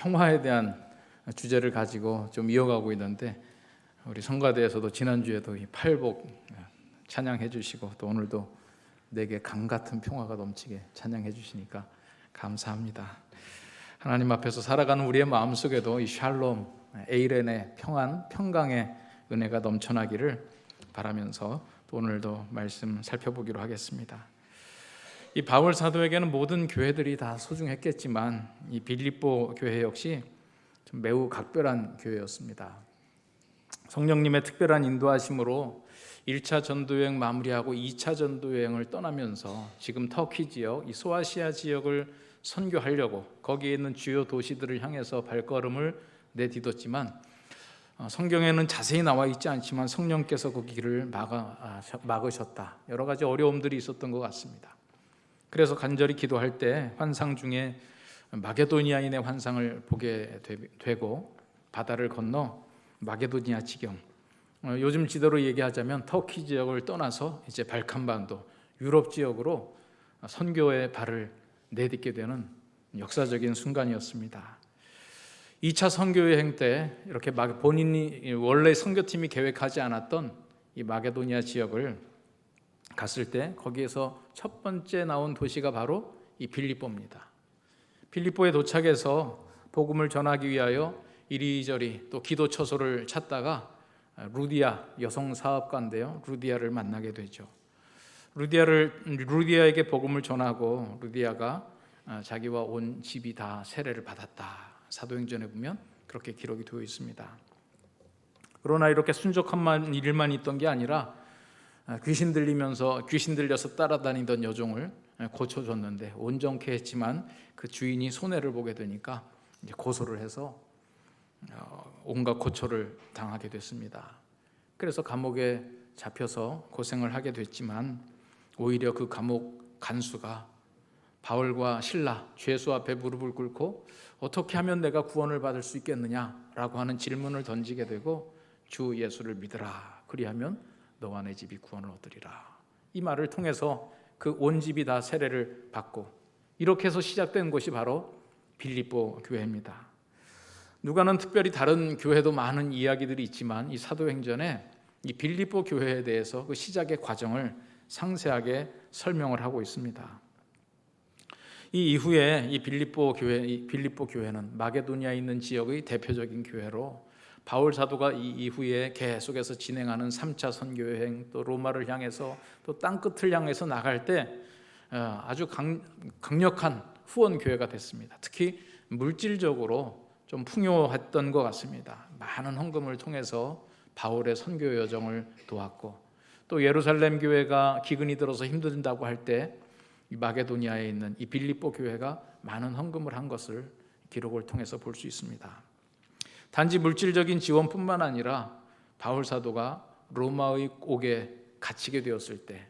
평화에 대한 주제를 가지고 좀 이어가고 있는데, 우리 성가대에서도 지난주에도 이 팔복 찬양해 주시고 또 오늘도 내게 강 같은 평화가 넘치게 찬양해 주시니까 감사합니다. 하나님 앞에서 살아가는 우리의 마음속에도 이 샬롬, 에이렌의 평안, 평강의 은혜가 넘쳐나기를 바라면서 또 오늘도 말씀 살펴보기로 하겠습니다. 이 바울 사도에게는 모든 교회들이 다 소중했겠지만 이 빌립보 교회 역시 좀 매우 각별한 교회였습니다. 성령님의 특별한 인도하심으로 1차 전도여행 마무리하고 2차 전도여행을 떠나면서 지금 터키 지역, 이 소아시아 지역을 선교하려고 거기에 있는 주요 도시들을 향해서 발걸음을 내딛었지만, 성경에는 자세히 나와 있지 않지만 성령께서 그 길을 막으셨다. 여러 가지 어려움들이 있었던 것 같습니다. 그래서 간절히 기도할 때 환상 중에 마게도니아인의 환상을 보게 되고 바다를 건너 마게도니아 지경, 요즘 지도로 얘기하자면 터키 지역을 떠나서 이제 발칸반도, 유럽 지역으로 선교의 발을 내딛게 되는 역사적인 순간이었습니다. 2차 선교여행 때 이렇게 본인이 원래 선교팀이 계획하지 않았던 이 마게도니아 지역을 갔을 때 거기에서 첫 번째 나온 도시가 바로 이 빌립보입니다. 빌립보에 도착해서 복음을 전하기 위하여 이리저리 또 기도 처소를 찾다가 루디아, 여성 사업가인데요, 루디아를 만나게 되죠. 루디아에게 복음을 전하고 루디아가 자기와 온 집이 다 세례를 받았다. 사도행전에 보면 그렇게 기록이 되어 있습니다. 그러나 이렇게 순적한 일만 있던 게 아니라 귀신 들려서 따라다니던 여종을 고쳐줬는데 온전케 했지만 그 주인이 손해를 보게 되니까 이제 고소를 해서 온갖 고초를 당하게 됐습니다. 그래서 감옥에 잡혀서 고생을 하게 됐지만 오히려 그 감옥 간수가 바울과 실라, 죄수 앞에 무릎을 꿇고 어떻게 하면 내가 구원을 받을 수 있겠느냐라고 하는 질문을 던지게 되고, 주 예수를 믿으라, 그리하면 너와 내 집이 구원을 얻으리라. 이 말을 통해서 그 온 집이 다 세례를 받고, 이렇게 해서 시작된 곳이 바로 빌립보 교회입니다. 누가는 특별히 다른 교회도 많은 이야기들이 있지만 이 사도행전에 이 빌립보 교회에 대해서 그 시작의 과정을 상세하게 설명을 하고 있습니다. 이 이후에 이 빌립보 교회는 마게도니아에 있는 지역의 대표적인 교회로 바울 사도가 이 이후에 계속해서 진행하는 3차 선교여행, 또 로마를 향해서 또 땅끝을 향해서 나갈 때 아주 강력한 후원 교회가 됐습니다. 특히 물질적으로 좀 풍요했던 것 같습니다. 많은 헌금을 통해서 바울의 선교 여정을 도왔고, 또 예루살렘 교회가 기근이 들어서 힘든다고 할 때 이 마게도니아에 있는 이 빌립보 교회가 많은 헌금을 한 것을 기록을 통해서 볼 수 있습니다. 단지 물질적인 지원뿐만 아니라 바울 사도가 로마의 옥에 갇히게 되었을 때,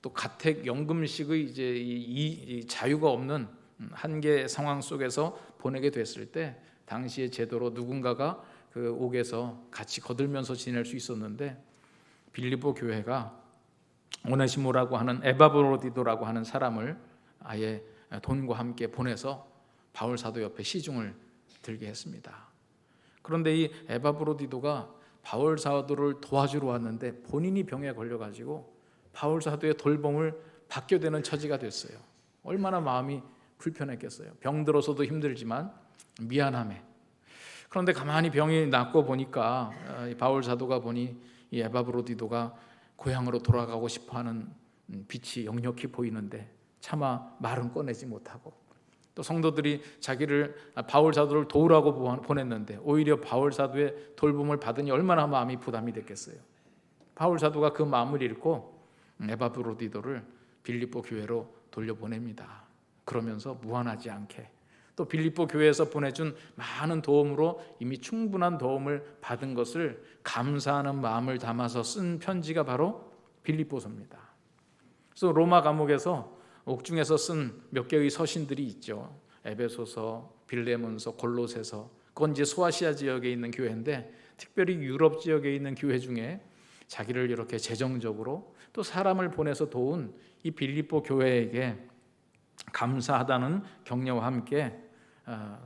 또 가택 연금식의 이제 이 자유가 없는 한계 상황 속에서 보내게 됐을 때, 당시의 제도로 누군가가 그 옥에서 같이 거들면서 지낼 수 있었는데, 빌립보 교회가 오네시모라고 하는 에바브로디도라고 하는 사람을 아예 돈과 함께 보내서 바울 사도 옆에 시중을 들게 했습니다. 그런데 이 에바브로디도가 바울 사도를 도와주러 왔는데 본인이 병에 걸려가지고 바울 사도의 돌봄을 받게 되는 처지가 됐어요. 얼마나 마음이 불편했겠어요. 병들어서도 힘들지만 미안함에. 그런데 가만히 병이 낫고 보니까 바울 사도가 보니 이 에바브로디도가 고향으로 돌아가고 싶어하는 빛이 역력히 보이는데 차마 말은 꺼내지 못하고, 또 성도들이 바울 사도를 도우라고 보냈는데 오히려 바울 사도의 돌봄을 받으니 얼마나 마음이 부담이 됐겠어요. 바울 사도가 그 마음을 읽고 에바브로디도를 빌립보 교회로 돌려보냅니다. 그러면서 무한하지 않게 또 빌립보 교회에서 보내준 많은 도움으로 이미 충분한 도움을 받은 것을 감사하는 마음을 담아서 쓴 편지가 바로 빌립보서입니다. 그래서 로마 감옥에서 옥중에서 쓴 몇 개의 서신들이 있죠. 에베소서, 빌레몬서, 골로새서. 그건 이제 소아시아 지역에 있는 교회인데, 특별히 유럽 지역에 있는 교회 중에 자기를 이렇게 재정적으로 또 사람을 보내서 도운 이 빌립보 교회에게 감사하다는 격려와 함께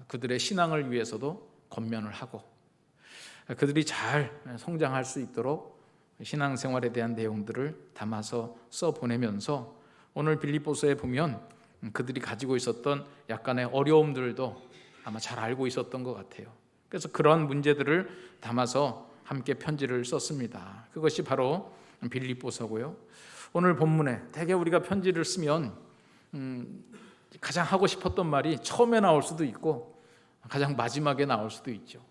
그들의 신앙을 위해서도 권면을 하고 그들이 잘 성장할 수 있도록 신앙생활에 대한 내용들을 담아서 써보내면서 오늘 빌립보서에 보면 그들이 가지고 있었던 약간의 어려움들도 아마 잘 알고 있었던 것 같아요. 그래서 그런 문제들을 담아서 함께 편지를 썼습니다. 그것이 바로 빌립보서고요. 오늘 본문에 대개 우리가 편지를 쓰면 가장 하고 싶었던 말이 처음에 나올 수도 있고 가장 마지막에 나올 수도 있죠.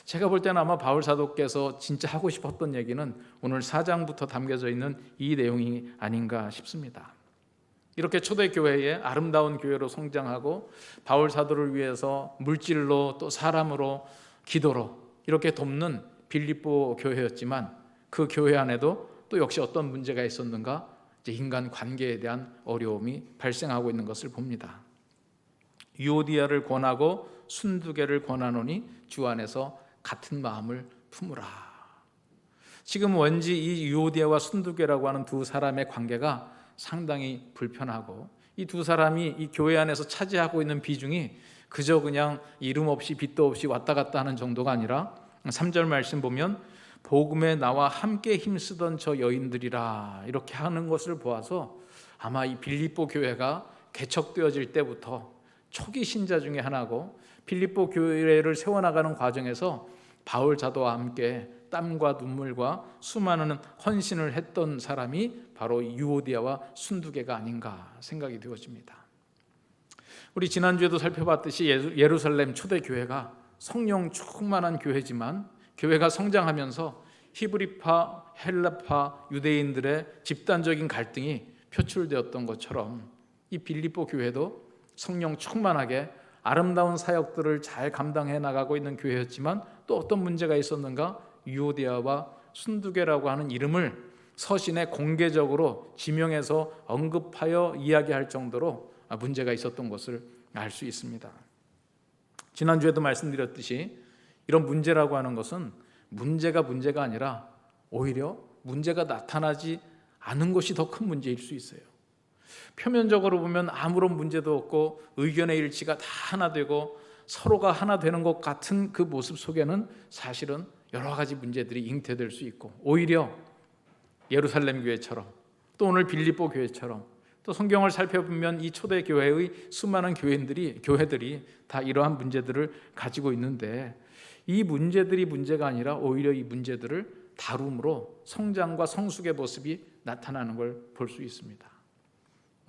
제가 볼 때는 아마 바울 사도께서 진짜 하고 싶었던 얘기는 오늘 4장부터 담겨져 있는 이 내용이 아닌가 싶습니다. 이렇게 초대교회에 아름다운 교회로 성장하고 바울 사도를 위해서 물질로 또 사람으로 기도로 이렇게 돕는 빌립보 교회였지만 그 교회 안에도 또 역시 어떤 문제가 있었는가? 이제 인간 관계에 대한 어려움이 발생하고 있는 것을 봅니다. 유오디아를 권하고 순두개를 권하노니 주 안에서 같은 마음을 품으라. 지금 왠지 이 유오디아와 순두개라고 하는 두 사람의 관계가 상당히 불편하고 이 두 사람이 이 교회 안에서 차지하고 있는 비중이 그저 그냥 이름 없이 빚도 없이 왔다 갔다 하는 정도가 아니라 3절 말씀 보면 복음에 나와 함께 힘쓰던 저 여인들이라 이렇게 하는 것을 보아서 아마 이 빌립보 교회가 개척되어질 때부터 초기 신자 중에 하나고 빌립보 교회를 세워나가는 과정에서 바울 사도와 함께 땀과 눈물과 수많은 헌신을 했던 사람이 바로 유오디아와 순두개가 아닌가 생각이 되어집니다. 우리 지난주에도 살펴봤듯이 예루살렘 초대교회가 성령 충만한 교회지만 교회가 성장하면서 히브리파, 헬라파, 유대인들의 집단적인 갈등이 표출되었던 것처럼 이 빌립보 교회도 성령 충만하게 아름다운 사역들을 잘 감당해 나가고 있는 교회였지만 또 어떤 문제가 있었는가? 유오디아와 순두개라고 하는 이름을 서신에 공개적으로 지명해서 언급하여 이야기할 정도로 문제가 있었던 것을 알 수 있습니다. 지난주에도 말씀드렸듯이 이런 문제라고 하는 것은 문제가 아니라 오히려 문제가 나타나지 않은 것이 더 큰 문제일 수 있어요. 표면적으로 보면 아무런 문제도 없고 의견의 일치가 다 하나 되고 서로가 하나 되는 것 같은 그 모습 속에는 사실은 여러 가지 문제들이 잉태될 수 있고 오히려 예루살렘 교회처럼 또 오늘 빌립보 교회처럼 또 성경을 살펴보면 이 초대교회의 수많은 교회들이 다 이러한 문제들을 가지고 있는데 이 문제들이 문제가 아니라 오히려 이 문제들을 다룸으로 성장과 성숙의 모습이 나타나는 걸 볼 수 있습니다.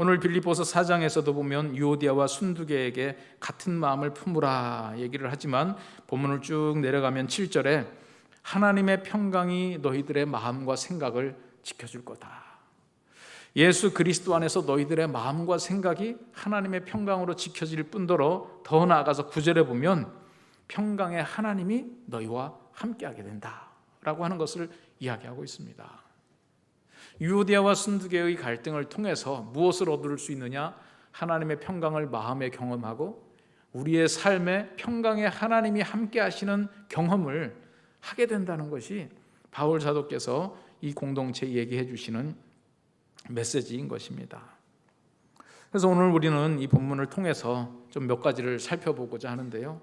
오늘 빌립보서 4장에서도 보면 유오디아와 순두개에게 같은 마음을 품으라 얘기를 하지만 본문을 쭉 내려가면 7절에 하나님의 평강이 너희들의 마음과 생각을 지켜줄 거다. 예수 그리스도 안에서 너희들의 마음과 생각이 하나님의 평강으로 지켜질 뿐더러 더 나아가서 9절에 보면 평강의 하나님이 너희와 함께하게 된다라고 하는 것을 이야기하고 있습니다. 유오디아와 순두개의 갈등을 통해서 무엇을 얻을 수 있느냐? 하나님의 평강을 마음에 경험하고 우리의 삶에 평강의 하나님이 함께 하시는 경험을 하게 된다는 것이 바울 사도께서 이 공동체에 얘기해 주시는 메시지인 것입니다. 그래서 오늘 우리는 이 본문을 통해서 좀 몇 가지를 살펴보고자 하는데요.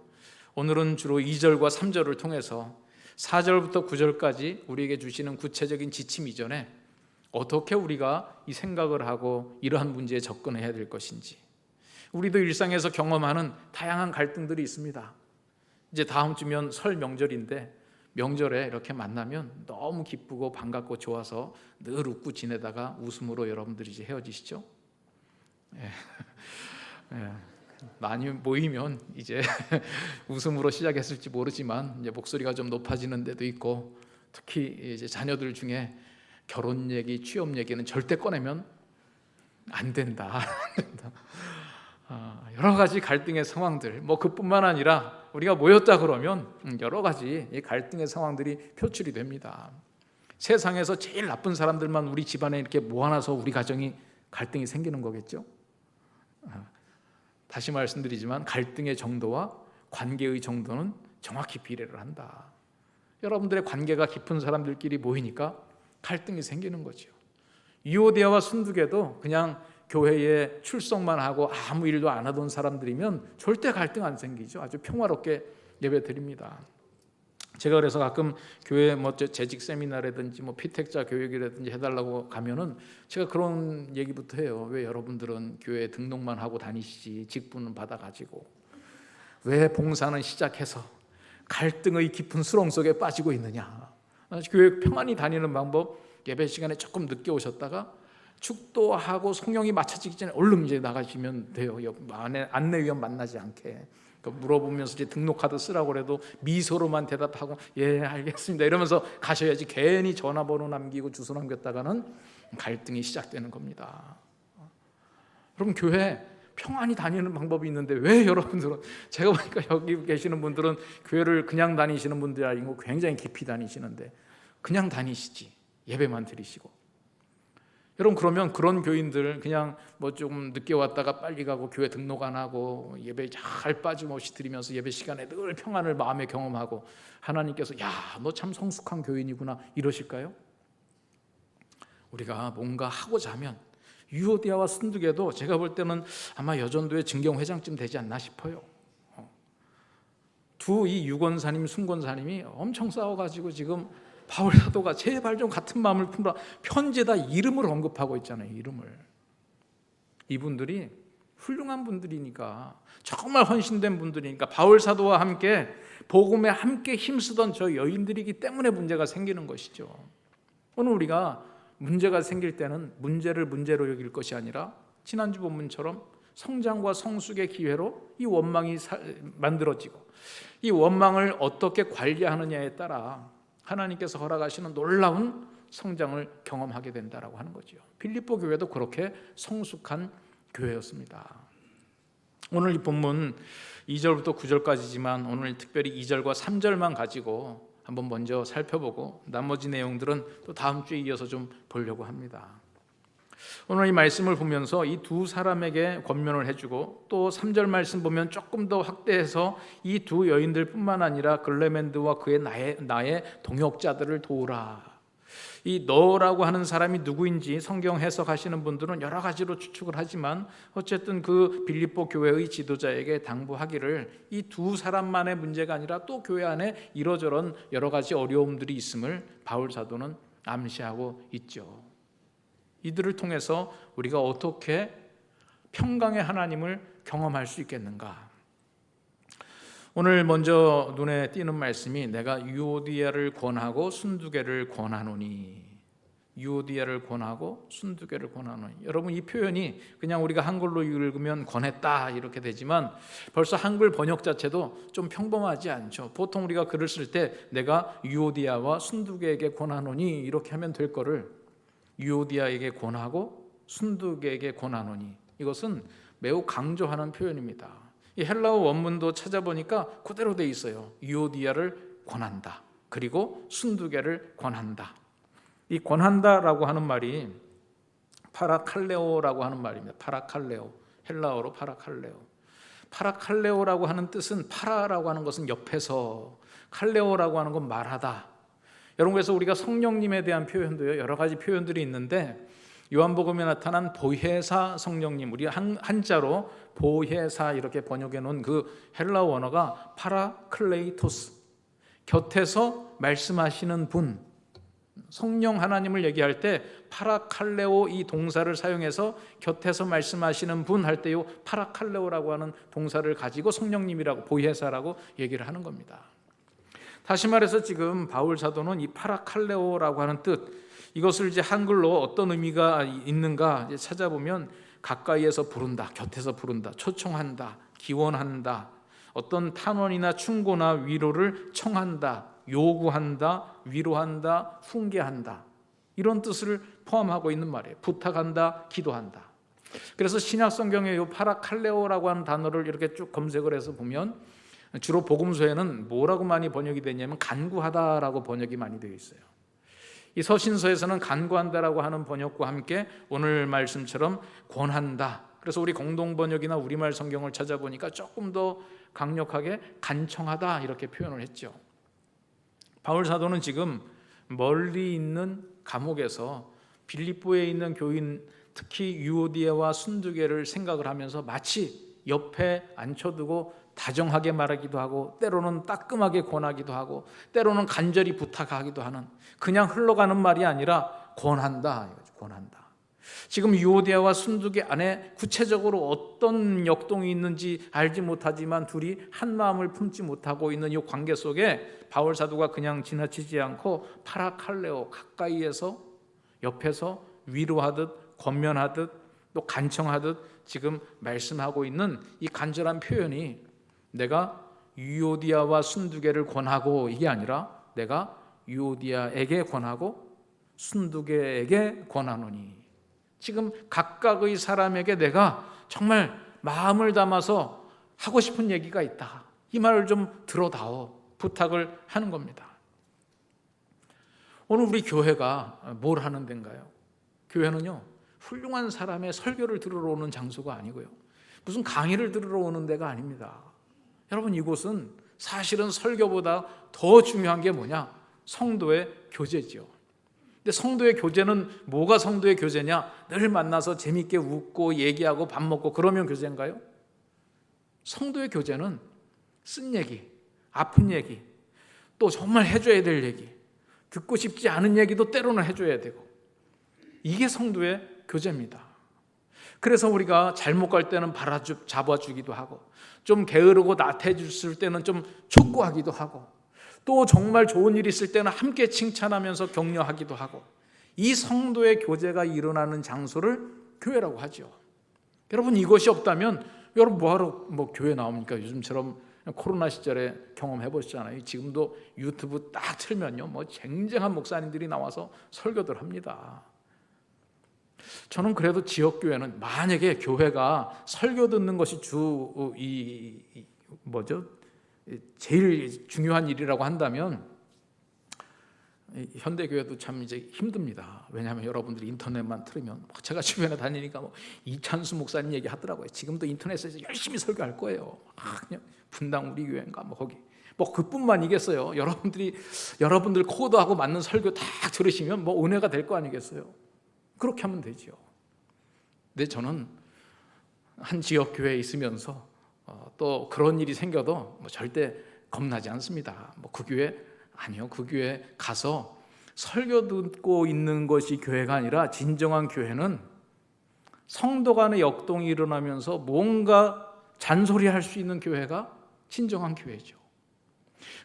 오늘은 주로 2절과 3절을 통해서 4절부터 9절까지 우리에게 주시는 구체적인 지침 이전에 어떻게 우리가 이 생각을 하고 이러한 문제에 접근해야 될 것인지, 우리도 일상에서 경험하는 다양한 갈등들이 있습니다. 이제 다음 주면 설 명절인데 명절에 이렇게 만나면 너무 기쁘고 반갑고 좋아서 늘 웃고 지내다가 웃음으로 여러분들이 이제 헤어지시죠? 예. 예. 많이 모이면 이제 웃음으로 시작했을지 모르지만 이제 목소리가 좀 높아지는 데도 있고, 특히 이제 자녀들 중에 결혼 얘기, 취업 얘기는 절대 꺼내면 안 된다. 여러 가지 갈등의 상황들, 그뿐만 아니라 우리가 모였다 그러면 여러 가지 갈등의 상황들이 표출이 됩니다. 세상에서 제일 나쁜 사람들만 우리 집안에 이렇게 모아놔서 우리 가정이 갈등이 생기는 거겠죠? 다시 말씀드리지만 갈등의 정도와 관계의 정도는 정확히 비례를 한다. 여러분들의 관계가 깊은 사람들끼리 모이니까 갈등이 생기는 거죠. 유오디아와 순두개도 그냥 교회에 출석만 하고 아무 일도 안 하던 사람들이면 절대 갈등 안 생기죠. 아주 평화롭게 예배 드립니다. 제가 그래서 가끔 교회 재직 세미나라든지 피택자 교육이라든지 해달라고 가면은 제가 그런 얘기부터 해요. 왜 여러분들은 교회 등록만 하고 다니시지 직분은 받아가지고 왜 봉사는 시작해서 갈등의 깊은 수렁 속에 빠지고 있느냐. 교회 평안히 다니는 방법, 예배 시간에 조금 늦게 오셨다가 축도하고 성령이 맞춰지기 전에 얼른 이제 나가시면 돼요. 안내위원 만나지 않게. 물어보면서 이제 등록카드 쓰라고 그래도 미소로만 대답하고 예 알겠습니다 이러면서 가셔야지, 괜히 전화번호 남기고 주소 남겼다가는 갈등이 시작되는 겁니다. 여러분, 교회 평안히 다니는 방법이 있는데 왜 여러분들은, 제가 보니까 여기 계시는 분들은 교회를 그냥 다니시는 분들이 아니고 굉장히 깊이 다니시는데 그냥 다니시지 예배만 드리시고. 여러분, 그러면 그런 교인들 그냥 좀 늦게 왔다가 빨리 가고 교회 등록 안 하고 예배 잘 빠짐없이 드리면서 예배 시간에 늘 평안을 마음에 경험하고 하나님께서 야, 너 참 성숙한 교인이구나 이러실까요? 우리가 뭔가 하고자 하면 유오디아와 순두개도 제가 볼 때는 아마 여전도의 증경회장쯤 되지 않나 싶어요. 이 유권사님 순권사님이 엄청 싸워가지고 지금 바울 사도가 제발 좀 같은 마음을 품으라 편지에다 이름을 언급하고 있잖아요. 이름을. 이분들이 훌륭한 분들이니까, 정말 헌신된 분들이니까, 바울 사도와 함께 복음에 함께 힘쓰던 저 여인들이기 때문에 문제가 생기는 것이죠. 오늘 우리가 문제가 생길 때는 문제를 문제로 여길 것이 아니라 지난주 본문처럼 성장과 성숙의 기회로 이 원망이 만들어지고 이 원망을 어떻게 관리하느냐에 따라 하나님께서 허락하시는 놀라운 성장을 경험하게 된다라고 하는 거죠. 빌립보 교회도 그렇게 성숙한 교회였습니다. 오늘 이 본문 2절부터 9절까지지만 오늘 특별히 2절과 3절만 가지고 한번 먼저 살펴보고 나머지 내용들은 또 다음 주에 이어서 좀 보려고 합니다. 오늘 이 말씀을 보면서 이 두 사람에게 권면을 해주고 또 3절 말씀 보면 조금 더 확대해서 이 두 여인들뿐만 아니라 글레멘드와 그의 나의 동역자들을 도우라. 이 너라고 하는 사람이 누구인지 성경 해석하시는 분들은 여러 가지로 추측을 하지만 어쨌든 그 빌립보 교회의 지도자에게 당부하기를 이 두 사람만의 문제가 아니라 또 교회 안에 이러저런 여러 가지 어려움들이 있음을 바울 사도는 암시하고 있죠. 이들을 통해서 우리가 어떻게 평강의 하나님을 경험할 수 있겠는가? 오늘 먼저 눈에 띄는 말씀이 내가 유오디아를 권하고 순두개를 권하노니, 유오디아를 권하고 순두개를 권하노니. 여러분, 이 표현이 그냥 우리가 한글로 읽으면 권했다 이렇게 되지만 벌써 한글 번역 자체도 좀 평범하지 않죠. 보통 우리가 글을 쓸 때 내가 유오디아와 순두개에게 권하노니 이렇게 하면 될 거를 유오디아에게 권하고 순두개에게 권하노니, 이것은 매우 강조하는 표현입니다. 이 헬라어 원문도 찾아보니까 그대로 돼 있어요. 유오디아를 권한다, 그리고 순두개를 권한다. 이 권한다라고 하는 말이 파라칼레오라고 하는 말입니다. 파라칼레오, 헬라어로 파라칼레오. 파라칼레오라고 하는 뜻은, 파라라고 하는 것은 옆에서, 칼레오라고 하는 건 말하다. 여러분, 그래서 우리가 성령님에 대한 표현도요, 여러 가지 표현들이 있는데 요한복음에 나타난 보혜사 성령님, 우리 한자로 보혜사 이렇게 번역해 놓은 그 헬라어 원어가 파라클레이토스, 곁에서 말씀하시는 분. 성령 하나님을 얘기할 때 파라칼레오 이 동사를 사용해서 곁에서 말씀하시는 분 할 때요 파라칼레오라고 하는 동사를 가지고 성령님이라고, 보혜사라고 얘기를 하는 겁니다. 다시 말해서 지금 바울 사도는 이 파라칼레오라고 하는 뜻, 이것을 이제 한글로 어떤 의미가 있는가 이제 찾아보면 가까이에서 부른다, 곁에서 부른다, 초청한다, 기원한다, 어떤 탄원이나 충고나 위로를 청한다, 요구한다, 위로한다, 훈계한다, 이런 뜻을 포함하고 있는 말이에요. 부탁한다, 기도한다. 그래서 신약 성경에 이 파라칼레오라고 하는 단어를 이렇게 쭉 검색을 해서 보면 주로 복음서에는 뭐라고 많이 번역이 되냐면 간구하다라고 번역이 많이 되어 있어요. 이 서신서에서는 간구한다라고 하는 번역과 함께 오늘 말씀처럼 권한다. 그래서 우리 공동 번역이나 우리말 성경을 찾아보니까 조금 더 강력하게 간청하다 이렇게 표현을 했죠. 바울 사도는 지금 멀리 있는 감옥에서 빌립보에 있는 교인 특히 유오디아와 순두계를 생각을 하면서 마치 옆에 앉혀두고 다정하게 말하기도 하고, 때로는 따끔하게 권하기도 하고, 때로는 간절히 부탁하기도 하는, 그냥 흘러가는 말이 아니라 권한다. 권한다. 지금 유오디아와 순두계 안에 구체적으로 어떤 역동이 있는지 알지 못하지만 둘이 한 마음을 품지 못하고 있는 이 관계 속에 바울 사도가 그냥 지나치지 않고 파라칼레오, 가까이에서, 옆에서 위로하듯 권면하듯 또 간청하듯 지금 말씀하고 있는 이 간절한 표현이, 내가 유오디아와 순두계를 권하고, 이게 아니라 내가 유오디아에게 권하고 순두계에게 권하노니, 지금 각각의 사람에게 내가 정말 마음을 담아서 하고 싶은 얘기가 있다, 이 말을 좀 들어다오, 부탁을 하는 겁니다. 오늘 우리 교회가 뭘 하는 데인가요? 교회는요, 훌륭한 사람의 설교를 들으러 오는 장소가 아니고요, 무슨 강의를 들으러 오는 데가 아닙니다. 여러분, 이곳은 사실은 설교보다 더 중요한 게 뭐냐? 성도의 교제지요. 근데 성도의 교제는 뭐가 성도의 교제냐? 늘 만나서 재밌게 웃고 얘기하고 밥 먹고 그러면 교제인가요? 성도의 교제는 쓴 얘기, 아픈 얘기, 또 정말 해줘야 될 얘기, 듣고 싶지 않은 얘기도 때로는 해줘야 되고, 이게 성도의 교제입니다. 그래서 우리가 잘못 갈 때는 잡아주기도 하고, 좀 게으르고 나태해졌을 때는 좀 촉구하기도 하고, 또 정말 좋은 일이 있을 때는 함께 칭찬하면서 격려하기도 하고, 이 성도의 교제가 일어나는 장소를 교회라고 하죠. 여러분, 이것이 없다면 여러분 뭐하러 교회 나옵니까? 요즘처럼 코로나 시절에 경험해 보셨잖아요. 지금도 유튜브 딱 틀면요, 쟁쟁한 목사님들이 나와서 설교들 합니다. 저는 그래도 지역교회는, 만약에 교회가 설교 듣는 것이 제일 중요한 일이라고 한다면, 현대교회도 참 이제 힘듭니다. 왜냐하면 여러분들이 인터넷만 틀으면, 제가 주변에 다니니까 이찬수 목사님 얘기 하더라고요. 지금도 인터넷에서 열심히 설교할 거예요. 그냥 분당 우리 교회인가 거기 그뿐만이겠어요. 여러분들 코드하고 맞는 설교 다 들으시면 은혜가 될 거 아니겠어요? 그렇게 하면 되죠. 근데 저는 한 지역 교회에 있으면서 또 그런 일이 생겨도 절대 겁나지 않습니다. 그 교회 아니요, 그 교회 가서 설교 듣고 있는 것이 교회가 아니라, 진정한 교회는 성도 간의 역동이 일어나면서 뭔가 잔소리할 수 있는 교회가 진정한 교회죠.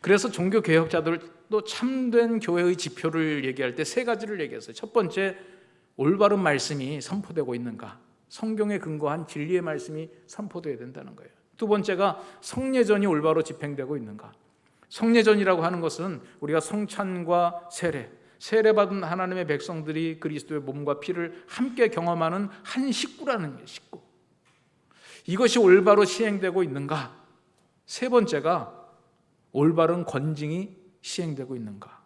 그래서 종교개혁자들도 참된 교회의 지표를 얘기할 때 세 가지를 얘기했어요. 첫 번째, 올바른 말씀이 선포되고 있는가, 성경에 근거한 진리의 말씀이 선포되어야 된다는 거예요. 두 번째가 성례전이 올바로 집행되고 있는가. 성례전이라고 하는 것은 우리가 성찬과 세례받은 하나님의 백성들이 그리스도의 몸과 피를 함께 경험하는 한 식구라는 거예요. 식구. 이것이 올바로 시행되고 있는가. 세 번째가 올바른 권징이 시행되고 있는가.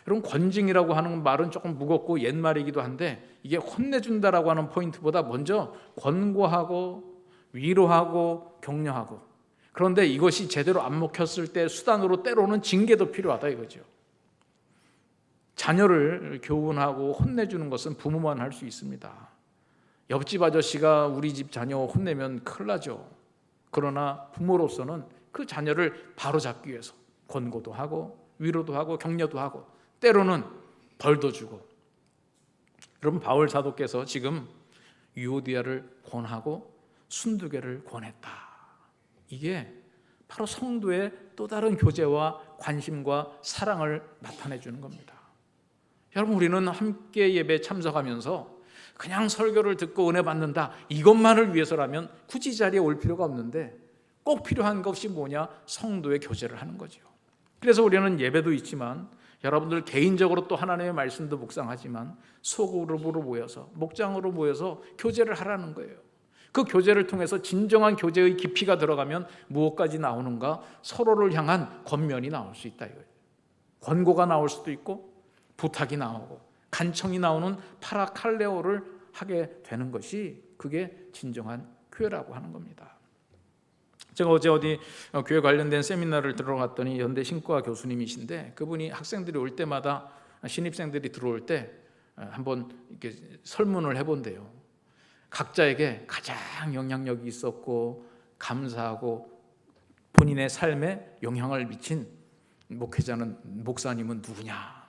여러분, 권징이라고 하는 말은 조금 무겁고 옛말이기도 한데, 이게 혼내준다라고 하는 포인트보다 먼저 권고하고 위로하고 격려하고, 그런데 이것이 제대로 안 먹혔을 때 수단으로 때로는 징계도 필요하다 이거죠. 자녀를 교훈하고 혼내주는 것은 부모만 할 수 있습니다. 옆집 아저씨가 우리 집 자녀 혼내면 큰일 나죠. 그러나 부모로서는 그 자녀를 바로잡기 위해서 권고도 하고 위로도 하고 격려도 하고, 때로는 벌도 주고. 여러분, 바울 사도께서 지금 유오디아를 권하고 순두계를 권했다. 이게 바로 성도의 또 다른 교제와 관심과 사랑을 나타내 주는 겁니다. 여러분, 우리는 함께 예배 참석하면서 그냥 설교를 듣고 은혜 받는다, 이것만을 위해서라면 굳이 자리에 올 필요가 없는데, 꼭 필요한 것이 뭐냐? 성도의 교제를 하는 거죠. 그래서 우리는 예배도 있지만, 여러분들 개인적으로 또 하나님의 말씀도 묵상하지만, 소그룹으로 모여서, 목장으로 모여서 교제를 하라는 거예요. 그 교제를 통해서 진정한 교제의 깊이가 들어가면 무엇까지 나오는가? 서로를 향한 권면이 나올 수 있다 이거예요. 권고가 나올 수도 있고, 부탁이 나오고, 간청이 나오는 파라칼레오를 하게 되는 것이, 그게 진정한 교회라고 하는 겁니다. 제가 어제 어디 교회 관련된 세미나를 들어갔더니 연대 신과 교수님이신데, 그분이 학생들이 올 때마다, 신입생들이 들어올 때 한번 이렇게 설문을 해본대요. 각자에게 가장 영향력이 있었고 감사하고 본인의 삶에 영향을 미친 목사님은 누구냐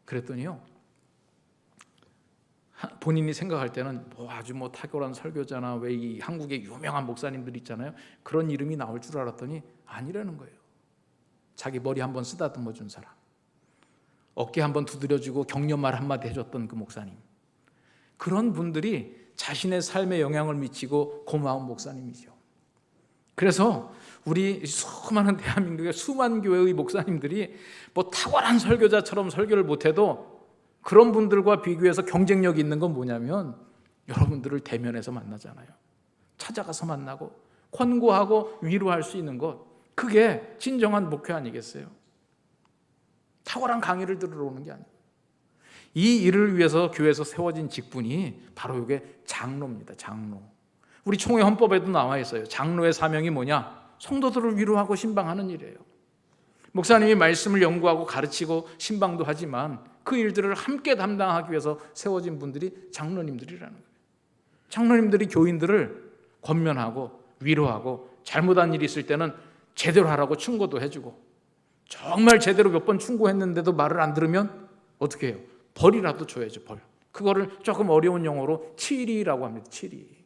그랬더니요, 본인이 생각할 때는 아주 탁월한 설교자나 왜 이 한국의 유명한 목사님들 있잖아요, 그런 이름이 나올 줄 알았더니 아니라는 거예요. 자기 머리 한번 쓰다듬어 준 사람, 어깨 한번 두드려주고 격려말 한마디 해줬던 그 목사님, 그런 분들이 자신의 삶에 영향을 미치고 고마운 목사님이죠. 그래서 우리 수많은 대한민국의 수만 교회의 목사님들이 탁월한 설교자처럼 설교를 못해도 그런 분들과 비교해서 경쟁력이 있는 건 뭐냐면 여러분들을 대면해서 만나잖아요. 찾아가서 만나고 권고하고 위로할 수 있는 것, 그게 진정한 목회 아니겠어요? 탁월한 강의를 들으러 오는 게 아니에요. 이 일을 위해서 교회에서 세워진 직분이 바로 이게 장로입니다. 장로. 우리 총회 헌법에도 나와 있어요. 장로의 사명이 뭐냐? 성도들을 위로하고 신방하는 일이에요. 목사님이 말씀을 연구하고 가르치고 신방도 하지만 그 일들을 함께 담당하기 위해서 세워진 분들이 장로님들이라는 거예요. 장로님들이 교인들을 권면하고 위로하고 잘못한 일이 있을 때는 제대로 하라고 충고도 해주고, 정말 제대로 몇 번 충고했는데도 말을 안 들으면 어떻게 해요? 벌이라도 줘야죠. 벌. 그거를 조금 어려운 용어로 치리라고 합니다. 치리.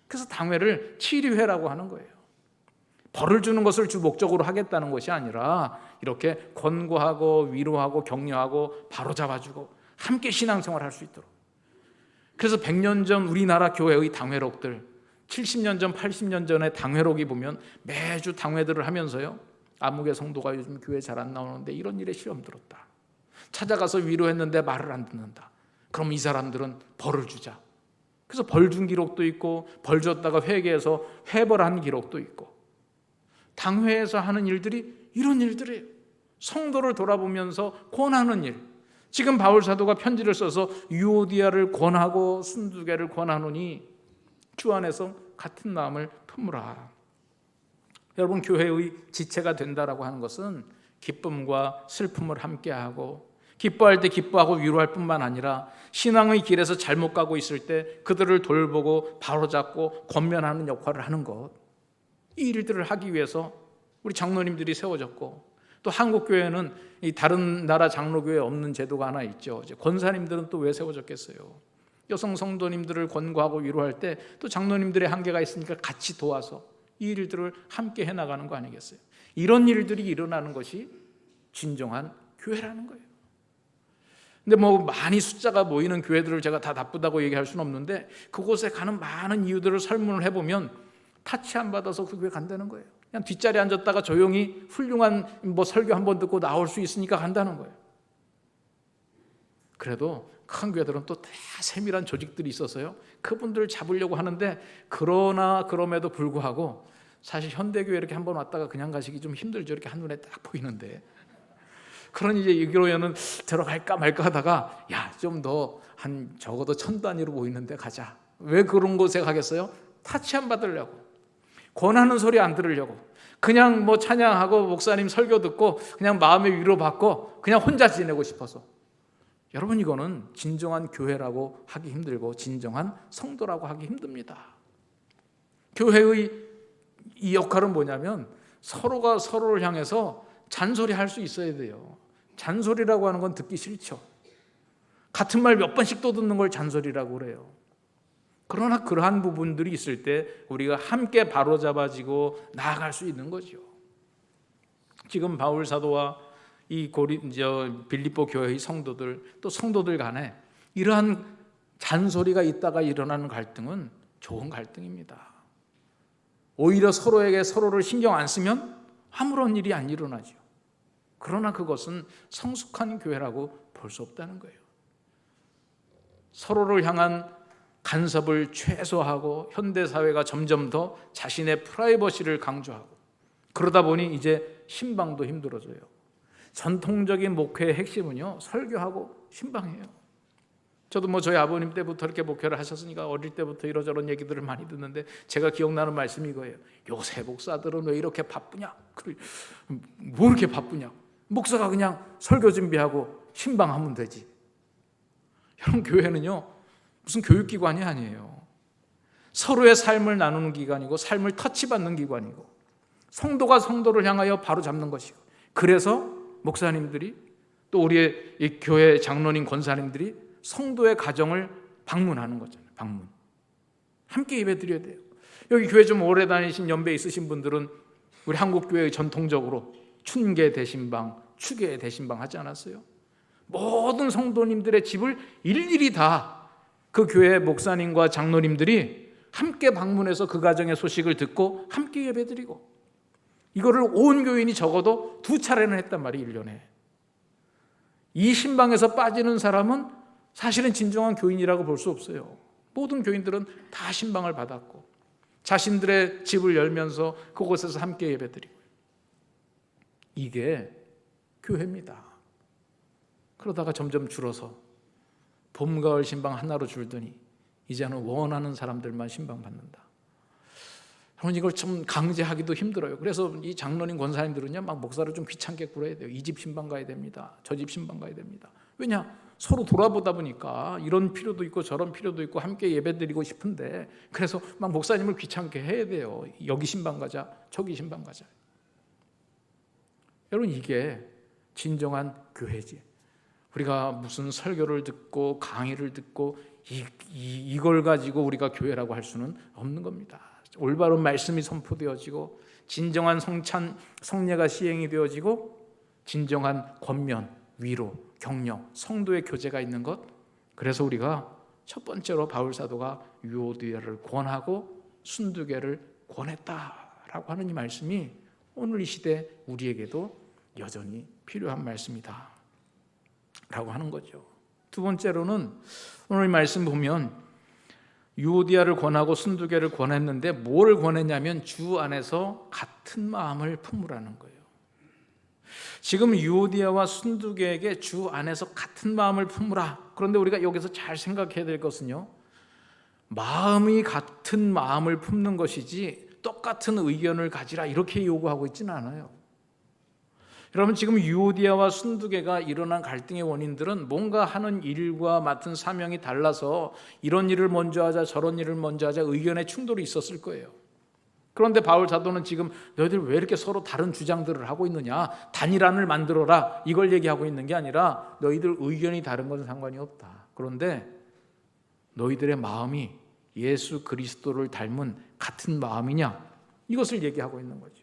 그래서 당회를 치리회라고 하는 거예요. 벌을 주는 것을 주 목적으로 하겠다는 것이 아니라 이렇게 권고하고 위로하고 격려하고 바로잡아주고 함께 신앙생활을 할 수 있도록. 그래서 100년 전 우리나라 교회의 당회록들, 70년 전 80년 전의 당회록이 보면 매주 당회들을 하면서요, 아무개 성도가 요즘 교회 잘 안 나오는데 이런 일에 시험 들었다, 찾아가서 위로했는데 말을 안 듣는다, 그럼 이 사람들은 벌을 주자. 그래서 벌 준 기록도 있고 벌 줬다가 회개해서 회벌한 기록도 있고, 당회에서 하는 일들이 이런 일들이에요. 성도를 돌아보면서 권하는 일. 지금 바울 사도가 편지를 써서 유오디아를 권하고 순두개를 권하노니 주 안에서 같은 마음을 품으라. 여러분, 교회의 지체가 된다라고 하는 것은 기쁨과 슬픔을 함께하고, 기뻐할 때 기뻐하고 위로할 뿐만 아니라 신앙의 길에서 잘못 가고 있을 때 그들을 돌보고 바로잡고 권면하는 역할을 하는 것, 이 일들을 하기 위해서 우리 장로님들이 세워졌고, 또 한국교회는 이 다른 나라 장로교회에 없는 제도가 하나 있죠. 이제 권사님들은 또 왜 세워졌겠어요? 여성 성도님들을 권고하고 위로할 때 또 장로님들의 한계가 있으니까 같이 도와서 이 일들을 함께 해나가는 거 아니겠어요? 이런 일들이 일어나는 것이 진정한 교회라는 거예요. 근데 많이 숫자가 모이는 교회들을 제가 다 나쁘다고 얘기할 수는 없는데, 그곳에 가는 많은 이유들을 설문을 해보면 타치 안 받아서 그 교회 간다는 거예요. 그냥 뒷자리에 앉았다가 조용히 훌륭한 설교 한번 듣고 나올 수 있으니까 간다는 거예요. 그래도 큰 교회들은 또 다 세밀한 조직들이 있어서요, 그분들을 잡으려고 하는데, 그럼에도 불구하고 사실 현대교회 이렇게 한번 왔다가 그냥 가시기 좀 힘들죠. 이렇게 한눈에 딱 보이는데. 그러니 이제 이 교회는 들어갈까 말까 하다가, 좀 더 한 적어도 1000 단위로 보이는데 가자. 왜 그런 곳에 가겠어요? 타치 안 받으려고, 권하는 소리 안 들으려고, 그냥 찬양하고 목사님 설교 듣고 그냥 마음의 위로 받고 그냥 혼자 지내고 싶어서. 여러분, 이거는 진정한 교회라고 하기 힘들고 진정한 성도라고 하기 힘듭니다. 교회의 이 역할은 뭐냐면 서로가 서로를 향해서 잔소리할 수 있어야 돼요. 잔소리라고 하는 건 듣기 싫죠. 같은 말 몇 번씩 또 듣는 걸 잔소리라고 그래요. 그러나 그러한 부분들이 있을 때 우리가 함께 바로잡아지고 나아갈 수 있는 거죠. 지금 바울 사도와 이 빌립보 교회의 성도들, 또 성도들 간에 이러한 잔소리가 있다가 일어나는 갈등은 좋은 갈등입니다. 오히려 서로에게 서로를 신경 안 쓰면 아무런 일이 안 일어나죠. 그러나 그것은 성숙한 교회라고 볼 수 없다는 거예요. 서로를 향한 간섭을 최소화하고 현대사회가 점점 더 자신의 프라이버시를 강조하고, 그러다 보니 이제 신방도 힘들어져요. 전통적인 목회의 핵심은요, 설교하고 신방이에요. 저도 저희 아버님 때부터 이렇게 목회를 하셨으니까 어릴 때부터 이러저런 얘기들을 많이 듣는데, 제가 기억나는 말씀이 이거예요. 요새 목사들은 왜 이렇게 바쁘냐? 뭐 이렇게 바쁘냐? 목사가 그냥 설교 준비하고 신방하면 되지. 여러분, 교회는요 무슨 교육기관이 아니에요. 서로의 삶을 나누는 기관이고 삶을 터치받는 기관이고 성도가 성도를 향하여 바로잡는 것이고, 그래서 목사님들이 또 우리의 이 교회 장로님 권사님들이 성도의 가정을 방문하는 거잖아요. 방문. 함께 예배드려야 돼요. 여기 교회 좀 오래 다니신 연배 있으신 분들은 우리 한국교회의 전통적으로 춘계 대신방, 추계 대신방 하지 않았어요? 모든 성도님들의 집을 일일이 다 그 교회 목사님과 장로님들이 함께 방문해서 그 가정의 소식을 듣고 함께 예배드리고, 이거를 온 교인이 적어도 2차례는 했단 말이에요. 1년에. 이 신방에서 빠지는 사람은 사실은 진정한 교인이라고 볼 수 없어요. 모든 교인들은 다 신방을 받았고 자신들의 집을 열면서 그곳에서 함께 예배드리고, 이게 교회입니다. 그러다가 점점 줄어서 봄, 가을 신방 하나로 줄더니 이제는 원하는 사람들만 신방 받는다. 여러분, 이걸 좀 강제하기도 힘들어요. 그래서 이 장로님 권사님들은요, 막 목사를 좀 귀찮게 굴어야 돼요. 이 집 신방 가야 됩니다. 저 집 신방 가야 됩니다. 왜냐? 서로 돌아보다 보니까 이런 필요도 있고 저런 필요도 있고 함께 예배드리고 싶은데, 그래서 막 목사님을 귀찮게 해야 돼요. 여기 신방 가자, 저기 신방 가자. 여러분, 이게 진정한 교회지. 우리가 무슨 설교를 듣고 강의를 듣고 이걸 가지고 우리가 교회라고 할 수는 없는 겁니다. 올바른 말씀이 선포되어지고 진정한 성찬, 성례가 시행이 되어지고 진정한 권면, 위로, 격려, 성도의 교제가 있는 것. 그래서 우리가 첫 번째로 바울 사도가 유오디아를 권하고 순두개를 권했다라고 하는 이 말씀이 오늘 이 시대 우리에게도 여전히 필요한 말씀이다 라고 하는 거죠. 두 번째로는 오늘 이 말씀 보면 유오디아를 권하고 순두개를 권했는데 뭘 권했냐면 주 안에서 같은 마음을 품으라는 거예요. 지금 유오디아와 순두개에게 주 안에서 같은 마음을 품으라. 그런데 우리가 여기서 잘 생각해야 될 것은요, 마음이 같은 마음을 품는 것이지 똑같은 의견을 가지라 이렇게 요구하고 있지는 않아요. 여러분, 지금 유오디아와 순두개가 일어난 갈등의 원인들은 뭔가 하는 일과 맡은 사명이 달라서 이런 일을 먼저 하자 저런 일을 먼저 하자 의견의 충돌이 있었을 거예요. 그런데 바울 사도는 지금 너희들 왜 이렇게 서로 다른 주장들을 하고 있느냐, 단일안을 만들어라 이걸 얘기하고 있는 게 아니라 너희들 의견이 다른 건 상관이 없다. 그런데 너희들의 마음이 예수 그리스도를 닮은 같은 마음이냐, 이것을 얘기하고 있는 거죠.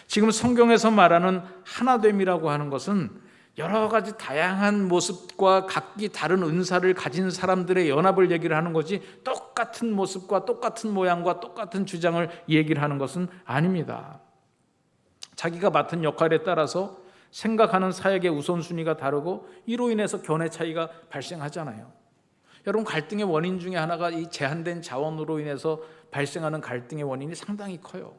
지금 성경에서 말하는 하나됨이라고 하는 것은 여러 가지 다양한 모습과 각기 다른 은사를 가진 사람들의 연합을 얘기를 하는 거지, 똑같은 모습과 똑같은 모양과 똑같은 주장을 얘기를 하는 것은 아닙니다. 자기가 맡은 역할에 따라서 생각하는 사역의 우선순위가 다르고 이로 인해서 견해 차이가 발생하잖아요. 여러분, 갈등의 원인 중에 하나가 이 제한된 자원으로 인해서 발생하는 갈등의 원인이 상당히 커요.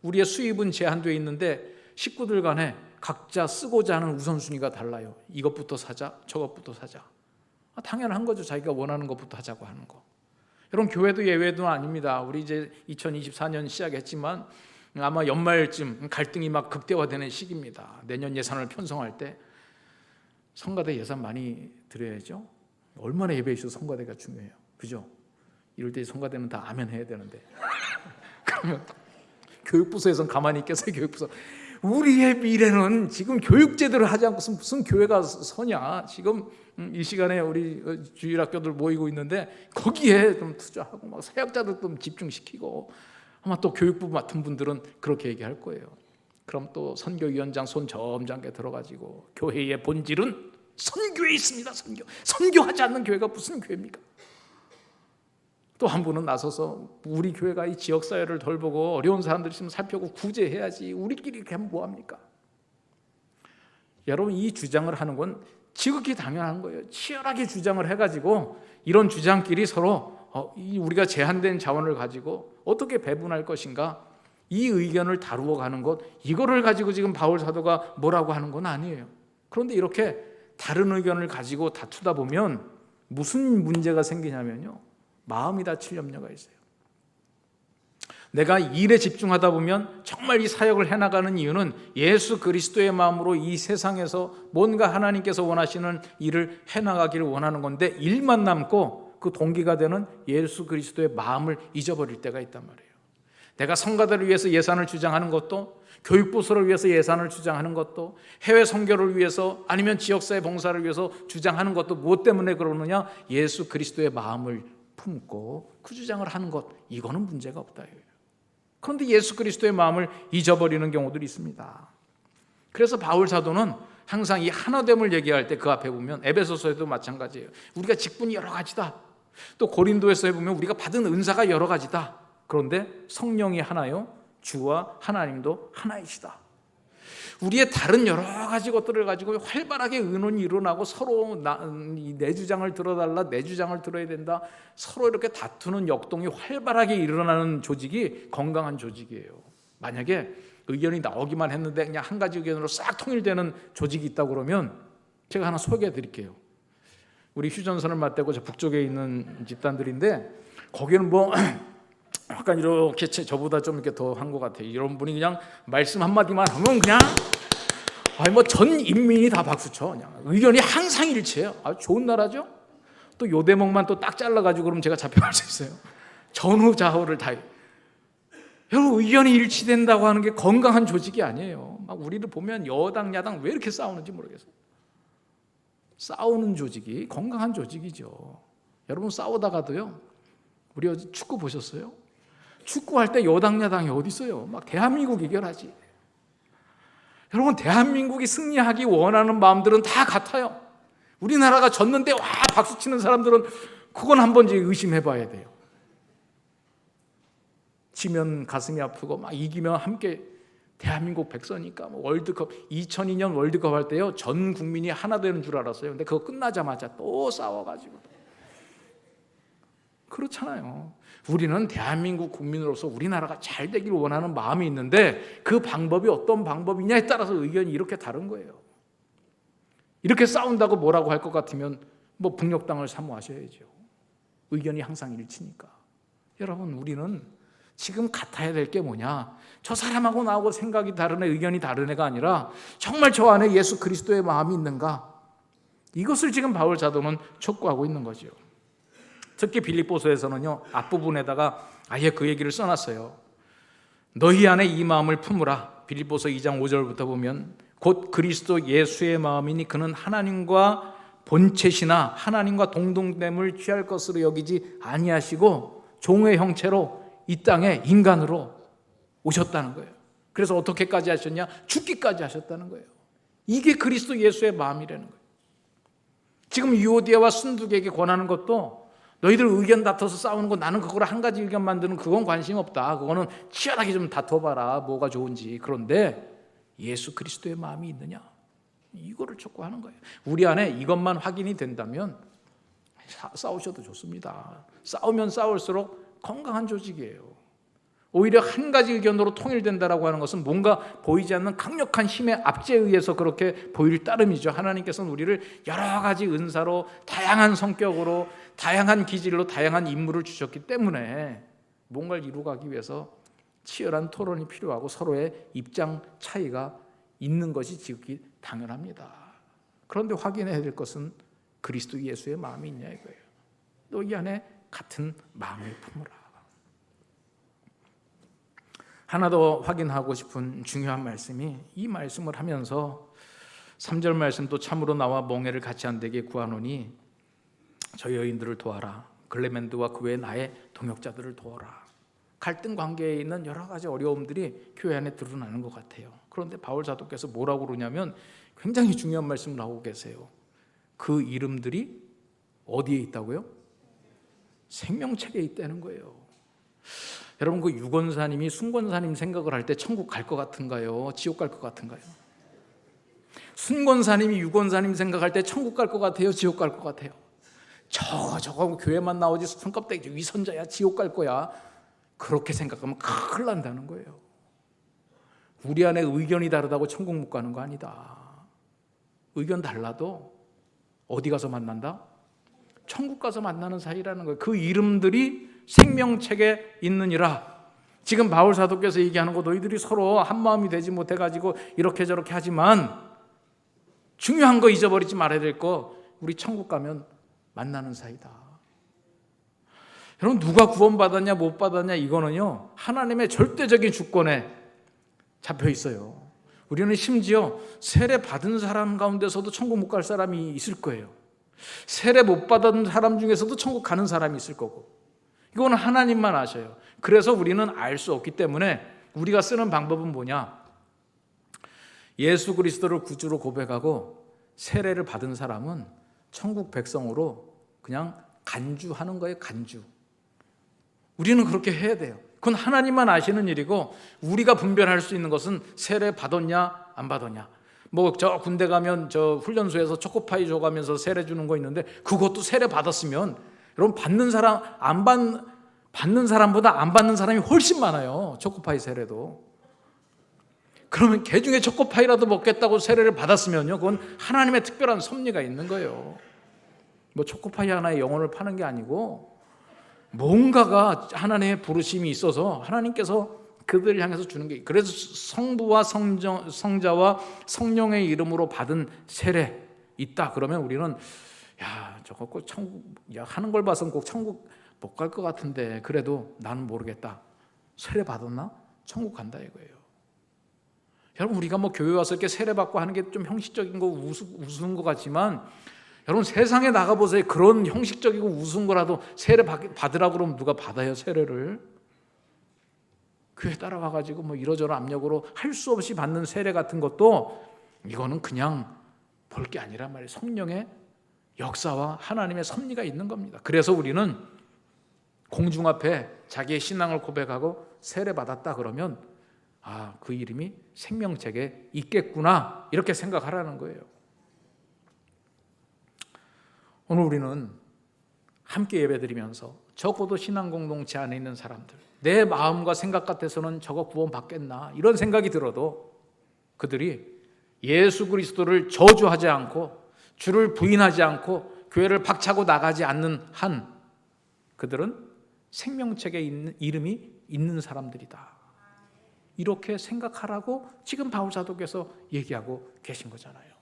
우리의 수입은 제한되어 있는데 식구들 간에 각자 쓰고자 하는 우선순위가 달라요. 이것부터 사자, 저것부터 사자. 당연한 거죠. 자기가 원하는 것부터 하자고 하는 거. 여러분, 교회도 예외도 아닙니다. 우리 이제 2024년 시작했지만 아마 연말쯤 갈등이 막 극대화되는 시기입니다. 내년 예산을 편성할 때 성가대 예산 많이 드려야죠. 얼마나 예배에 있어서 성가대가 중요해요. 그죠? 이럴 때 성가대는 다 아멘 해야 되는데 그러면 교육부서에서는 가만히 있겠어요. 교육부서. 우리의 미래는 지금 교육 제대로 하지 않고서 무슨 교회가 서냐. 지금 이 시간에 우리 주일학교들 모이고 있는데 거기에 좀 투자하고 막 사역자들 좀 집중시키고, 아마 또 교육부 맡은 분들은 그렇게 얘기할 거예요. 그럼 또 선교위원장 손 점잖게 들어가지고 교회의 본질은 선교에 있습니다. 선교하지 않는 교회가 무슨 교회입니까? 또 한 분은 나서서 우리 교회가 이 지역사회를 돌보고 어려운 사람들 있으면 살펴고 구제해야지, 우리끼리 이렇게 하면 뭐합니까? 여러분, 이 주장을 하는 건 지극히 당연한 거예요. 치열하게 주장을 해가지고 이런 주장끼리 서로 우리가 제한된 자원을 가지고 어떻게 배분할 것인가, 이 의견을 다루어 가는 것, 이거를 가지고 지금 바울 사도가 뭐라고 하는 건 아니에요. 그런데 이렇게 다른 의견을 가지고 다투다 보면 무슨 문제가 생기냐면요, 마음이 다칠 염려가 있어요. 내가 일에 집중하다 보면 정말 이 사역을 해나가는 이유는 예수 그리스도의 마음으로 이 세상에서 뭔가 하나님께서 원하시는 일을 해나가기를 원하는 건데, 일만 남고 그 동기가 되는 예수 그리스도의 마음을 잊어버릴 때가 있단 말이에요. 내가 성가들을 위해서 예산을 주장하는 것도, 교육부서를 위해서 예산을 주장하는 것도, 해외 선교를 위해서 아니면 지역사회 봉사를 위해서 주장하는 것도 무엇 때문에 그러느냐? 예수 그리스도의 마음을 품고 그 주장을 하는 것, 이거는 문제가 없다. 그런데 예수 그리스도의 마음을 잊어버리는 경우들이 있습니다. 그래서 바울 사도는 항상 이 하나됨을 얘기할 때 그 앞에 보면, 에베소서에도 마찬가지예요. 우리가 직분이 여러 가지다. 또 고린도에서 보면 우리가 받은 은사가 여러 가지다. 그런데 성령이 하나요, 주와 하나님도 하나이시다. 우리의 다른 여러 가지 것들을 가지고 활발하게 의논이 일어나고 서로 내 주장을 들어달라, 내 주장을 들어야 된다, 서로 이렇게 다투는 역동이 활발하게 일어나는 조직이 건강한 조직이에요. 만약에 의견이 나오기만 했는데 그냥 한 가지 의견으로 싹 통일되는 조직이 있다고 그러면 제가 하나 소개해 드릴게요. 우리 휴전선을 맞대고 저 북쪽에 있는 집단들인데, 거기는 뭐 약간 이렇게 저보다 좀 이렇게 더 한 것 같아요. 이런 분이 그냥 말씀 한마디만 하면 그냥 뭐 전 인민이 다 박수쳐. 그냥 의견이 항상 일치해요. 아주 좋은 나라죠. 또 요 대목만 또 딱 잘라가지고 그러면 제가 잡혀갈 수 있어요. 전후좌우를 다. 여러분, 의견이 일치된다고 하는 게 건강한 조직이 아니에요. 막 우리를 보면 여당 야당 왜 이렇게 싸우는지 모르겠어요. 싸우는 조직이 건강한 조직이죠. 여러분, 싸우다가도요, 우리 어제 축구 보셨어요? 축구할 때 여당 야당이 어디 있어요? 막 대한민국 이겨라지. 여러분, 대한민국이 승리하기 원하는 마음들은 다 같아요. 우리나라가 졌는데 와 박수치는 사람들은 그건 한 번씩 의심해 봐야 돼요. 지면 가슴이 아프고 막 이기면 함께 대한민국 백서니까 뭐 월드컵 2002년 월드컵 할 때요, 전 국민이 하나 되는 줄 알았어요. 근데 그거 끝나자마자 또 싸워가지고. 그렇잖아요. 우리는 대한민국 국민으로서 우리나라가 잘 되길 원하는 마음이 있는데 그 방법이 어떤 방법이냐에 따라서 의견이 이렇게 다른 거예요. 이렇게 싸운다고 뭐라고 할 것 같으면 뭐 북녘땅을 사모하셔야죠. 의견이 항상 일치니까. 여러분, 우리는 지금 같아야 될 게 뭐냐? 저 사람하고 나하고 생각이 다른 애, 의견이 다른 애가 아니라 정말 저 안에 예수 그리스도의 마음이 있는가? 이것을 지금 바울 사도는 촉구하고 있는 거죠. 특히 빌립보서에서는요, 앞부분에다가 아예 그 얘기를 써놨어요. 너희 안에 이 마음을 품으라. 빌립보서 2장 5절부터 보면, 곧 그리스도 예수의 마음이니 그는 하나님과 본체시나 하나님과 동등됨을 취할 것으로 여기지 아니하시고 종의 형체로 이 땅에 인간으로 오셨다는 거예요. 그래서 어떻게까지 하셨냐? 죽기까지 하셨다는 거예요. 이게 그리스도 예수의 마음이라는 거예요. 지금 유오디아와 순두개에게 권하는 것도, 너희들 의견 다퉈서 싸우는 거, 나는 그걸 한 가지 의견 만드는 그건 관심 없다. 그거는 치열하게 좀 다퉈봐라, 뭐가 좋은지. 그런데 예수 그리스도의 마음이 있느냐? 이거를 촉구하는 거예요. 우리 안에 이것만 확인이 된다면 싸우셔도 좋습니다. 싸우면 싸울수록 건강한 조직이에요. 오히려 한 가지 의견으로 통일된다라고 하는 것은 뭔가 보이지 않는 강력한 힘의 압제에 의해서 그렇게 보일 따름이죠. 하나님께서는 우리를 여러 가지 은사로, 다양한 성격으로, 다양한 기질로, 다양한 인물을 주셨기 때문에 뭔가를 이루어가기 위해서 치열한 토론이 필요하고 서로의 입장 차이가 있는 것이 지극히 당연합니다. 그런데 확인해야 될 것은 그리스도 예수의 마음이 있냐 이거예요. 너희 안에 같은 마음을 품으라. 하나 더 확인하고 싶은 중요한 말씀이, 이 말씀을 하면서 3절 말씀도 참으로 나와 멍에를 같이 안 되게 구하노니 저 여인들을 도와라. 글레멘드와 그 외 나의 동역자들을 도와라. 갈등 관계에 있는 여러 가지 어려움들이 교회 안에 드러나는 것 같아요. 그런데 바울 사도께서 뭐라고 그러냐면 굉장히 중요한 말씀을 하고 계세요. 그 이름들이 어디에 있다고요? 생명책에 있다는 거예요. 여러분, 그 유권사님이 순권사님 생각을 할 때 천국 갈 것 같은가요? 지옥 갈 것 같은가요? 순권사님이 유권사님 생각할 때 천국 갈 것 같아요? 지옥 갈 것 같아요? 저거 교회만 나오지 손껍데기 위선자야, 지옥 갈 거야. 그렇게 생각하면 큰일 난다는 거예요. 우리 안에 의견이 다르다고 천국 못 가는 거 아니다. 의견 달라도 어디 가서 만난다? 천국 가서 만나는 사이라는 거예요. 그 이름들이 생명책에 있느니라. 지금 바울 사도께서 얘기하는 거, 너희들이 서로 한 마음이 되지 못해가지고 이렇게 저렇게 하지만 중요한 거 잊어버리지 말아야 될 거, 우리 천국 가면 만나는 사이다. 여러분, 누가 구원받았냐 못 받았냐 이거는요 하나님의 절대적인 주권에 잡혀 있어요. 우리는 심지어 세례 받은 사람 가운데서도 천국 못 갈 사람이 있을 거예요. 세례 못 받은 사람 중에서도 천국 가는 사람이 있을 거고, 이거는 하나님만 아셔요. 그래서 우리는 알 수 없기 때문에 우리가 쓰는 방법은 뭐냐? 예수 그리스도를 구주로 고백하고 세례를 받은 사람은 천국 백성으로 그냥 간주하는 거예요. 간주. 우리는 그렇게 해야 돼요. 그건 하나님만 아시는 일이고, 우리가 분별할 수 있는 것은 세례 받았냐 안 받았냐. 뭐 저 군대 가면 저 훈련소에서 초코파이 줘가면서 세례 주는 거 있는데, 그것도 세례 받았으면 여러분, 받는 사람보다 안 받는 사람이 훨씬 많아요. 초코파이 세례도. 그러면 개 중에 초코파이라도 먹겠다고 세례를 받았으면요, 그건 하나님의 특별한 섭리가 있는 거예요. 뭐 초코파이 하나에 영혼을 파는 게 아니고, 뭔가가 하나님의 부르심이 있어서 하나님께서 그들을 향해서 주는 게, 그래서 성부와 성자와 성령의 이름으로 받은 세례 있다 그러면 우리는 야, 저거 꼭 천국, 야, 하는 걸 봐서는 꼭 천국 못 갈 것 같은데 그래도 나는 모르겠다. 세례 받았나? 천국 간다 이거예요. 여러분, 우리가 뭐 교회 와서 이렇게 세례 받고 하는 게 좀 형식적인 거 우스운 것 같지만, 여러분 세상에 나가보세요. 그런 형식적이고 우스운 거라도 세례 받으라고 그러면 누가 받아요? 세례를. 교회 따라와가지고 뭐 이러저러 압력으로 할 수 없이 받는 세례 같은 것도, 이거는 그냥 볼 게 아니란 말이에요. 성령의 역사와 하나님의 섭리가 있는 겁니다. 그래서 우리는 공중 앞에 자기의 신앙을 고백하고 세례 받았다 그러면 아, 그 이름이 생명책에 있겠구나, 이렇게 생각하라는 거예요. 오늘 우리는 함께 예배드리면서 적어도 신앙 공동체 안에 있는 사람들, 내 마음과 생각 같아서는 저거 구원 받겠나 이런 생각이 들어도 그들이 예수 그리스도를 저주하지 않고 주를 부인하지 않고 교회를 박차고 나가지 않는 한 그들은 생명책에 있는 이름이 있는 사람들이다, 이렇게 생각하라고 지금 바울 사도께서 얘기하고 계신 거잖아요.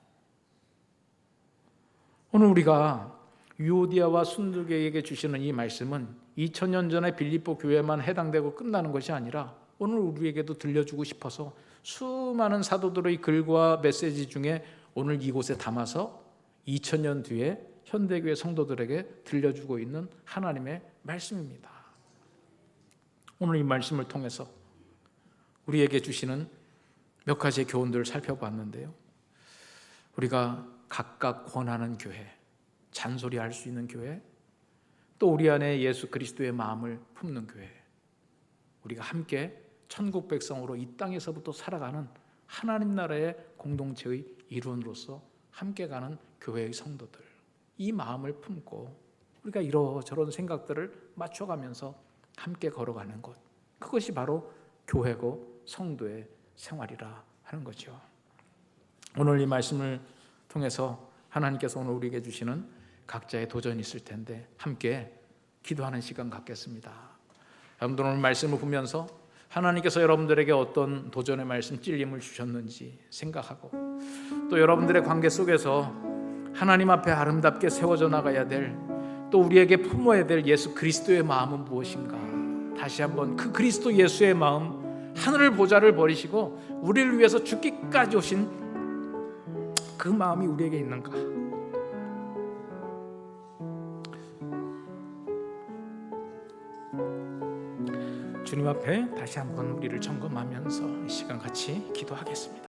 오늘 우리가 유오디아와 순두계에게 주시는 이 말씀은 2000년 전에 빌립보 교회만 해당되고 끝나는 것이 아니라 오늘 우리에게도 들려주고 싶어서 수많은 사도들의 글과 메시지 중에 오늘 이곳에 담아서 2000년 뒤에 현대교회 성도들에게 들려주고 있는 하나님의 말씀입니다. 오늘 이 말씀을 통해서 우리에게 주시는 몇 가지의 교훈들을 살펴봤는데요. 우리가 각각 권하는 교회, 잔소리할 수 있는 교회, 또 우리 안에 예수 그리스도의 마음을 품는 교회, 우리가 함께 천국 백성으로 이 땅에서부터 살아가는 하나님 나라의 공동체의 일원으로서 함께 가는 교회의 성도들, 이 마음을 품고 우리가 이러저런 생각들을 맞춰가면서 함께 걸어가는 것, 그것이 바로 교회고 성도의 생활이라 하는 거죠. 오늘 이 말씀을 통해서 하나님께서 오늘 우리에게 주시는 각자의 도전이 있을 텐데 함께 기도하는 시간 갖겠습니다. 여러분들 오늘 말씀을 보면서 하나님께서 여러분들에게 어떤 도전의 말씀, 찔림을 주셨는지 생각하고, 또 여러분들의 관계 속에서 하나님 앞에 아름답게 세워져 나가야 될, 또 우리에게 품어야 될 예수 그리스도의 마음은 무엇인가, 다시 한번 그 그리스도 예수의 마음, 하늘 보좌를 버리시고 우리를 위해서 죽기까지 오신 그 마음이 우리에게 있는가. 주님 앞에 다시 한번 우리를 점검하면서 이 시간 같이 기도하겠습니다.